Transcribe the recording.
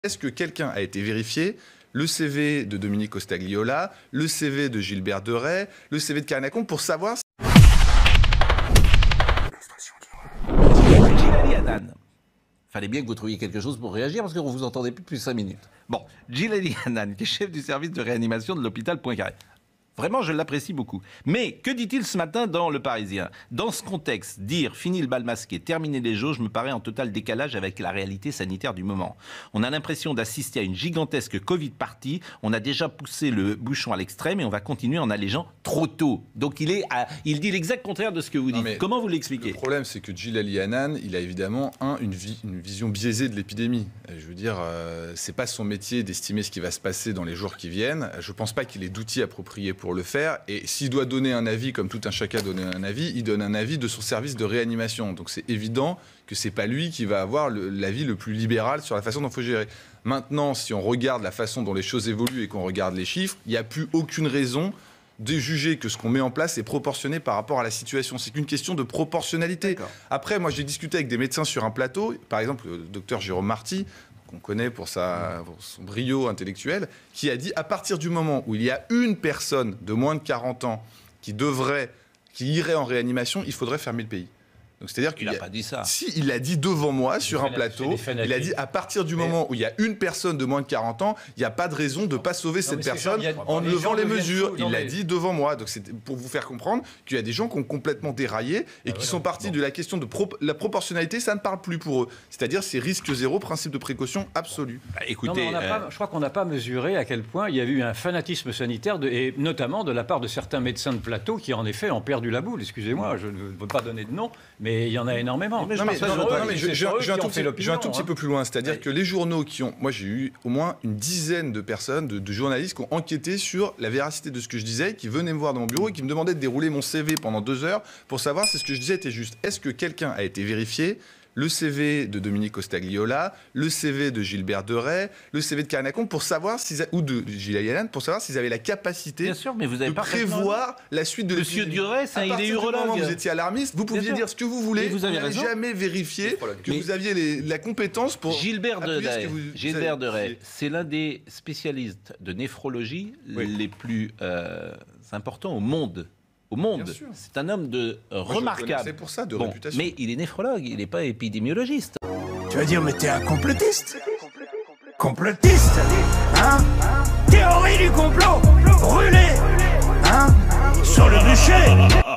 Est-ce que quelqu'un a été vérifié le CV de Dominique Costagliola, le CV de Gilbert Deray, le CV de Karine Lacombe pour savoir si... Djillali Hanane. Fallait bien que vous trouviez quelque chose pour réagir parce qu'on ne vous entendait plus depuis 5 minutes. Bon, Djillali Hanane, qui est chef du service de réanimation de l'hôpital Poincaré. Vraiment, je l'apprécie beaucoup. Mais que dit-il ce matin dans Le Parisien? Dans ce contexte, dire « fini le bal masqué, terminer les jauges » me paraît en total décalage avec la réalité sanitaire du moment. On a l'impression d'assister à une gigantesque Covid party. On a déjà poussé le bouchon à l'extrême et on va continuer en allégeant trop tôt. Donc il dit l'exact contraire de ce que vous dites. Comment vous l'expliquez? Le problème, c'est que Djillali Hanane, il a évidemment une vision biaisée de l'épidémie. Je veux dire, c'est pas son métier d'estimer ce qui va se passer dans les jours qui viennent. Je pense pas qu'il ait d'outils appropriés pour le faire, et s'il doit donner un avis, comme tout un chacun donne un avis, il donne un avis de son service de réanimation. Donc c'est évident que c'est pas lui qui va avoir l'avis le plus libéral sur la façon dont il faut gérer. Maintenant, si on regarde la façon dont les choses évoluent et qu'on regarde les chiffres, il n'y a plus aucune raison de juger que ce qu'on met en place est proportionné par rapport à la situation. C'est qu'une question de proportionnalité. Après, moi j'ai discuté avec des médecins sur un plateau, par exemple le docteur Jérôme Marty, qu'on connaît pour son brio intellectuel, qui a dit à partir du moment où il y a une personne de moins de 40 ans qui irait en réanimation, il faudrait fermer le pays. Donc c'est-à-dire qu'il n'a pas dit ça. Si, il l'a dit devant moi sur un plateau. Il a dit à partir du moment où il y a une personne de moins de 40 ans, il n'y a pas de raison de ne pas sauver cette personne en levant les mesures. Il l'a dit devant moi. Donc c'est pour vous faire comprendre qu'il y a des gens qui ont complètement déraillé et qui sont partis de la question de la proportionnalité. Ça ne parle plus pour eux. C'est-à-dire c'est risque zéro, principe de précaution absolu. Écoutez, je crois qu'on n'a pas mesuré à quel point il y a eu un fanatisme sanitaire et notamment de la part de certains médecins de plateau qui en effet ont perdu la boule. Excusez-moi, je ne veux pas donner de nom, mais il y en a énormément. Je vais un tout petit peu plus loin. C'est-à-dire que les journaux qui ont... Moi, j'ai eu au moins une dizaine de personnes, de journalistes qui ont enquêté sur la véracité de ce que je disais, qui venaient me voir dans mon bureau et qui me demandaient de dérouler mon CV pendant 2 heures pour savoir si ce que je disais était juste. Est-ce que quelqu'un a été vérifié le CV de Dominique Costagliola, le CV de Gilbert Deray, le CV de Karine Lacombe ou de Djillali Hanane pour savoir s'ils avaient la capacité de prévoir la suite de Monsieur Duret, il est urologue. Vous étiez alarmiste, vous pouviez dire ce que vous voulez. Vous n'avez jamais vérifié que vous aviez la compétence pour Gilbert Deray, c'est l'un des spécialistes de néphrologie les plus importants au monde. C'est un homme remarquable. C'est pour ça, de réputation. Mais il est néphrologue, il n'est pas épidémiologiste. Tu vas dire, mais t'es un complotiste? Complotiste, hein? Théorie du complot, brûlée, hein? Sur le bûcher.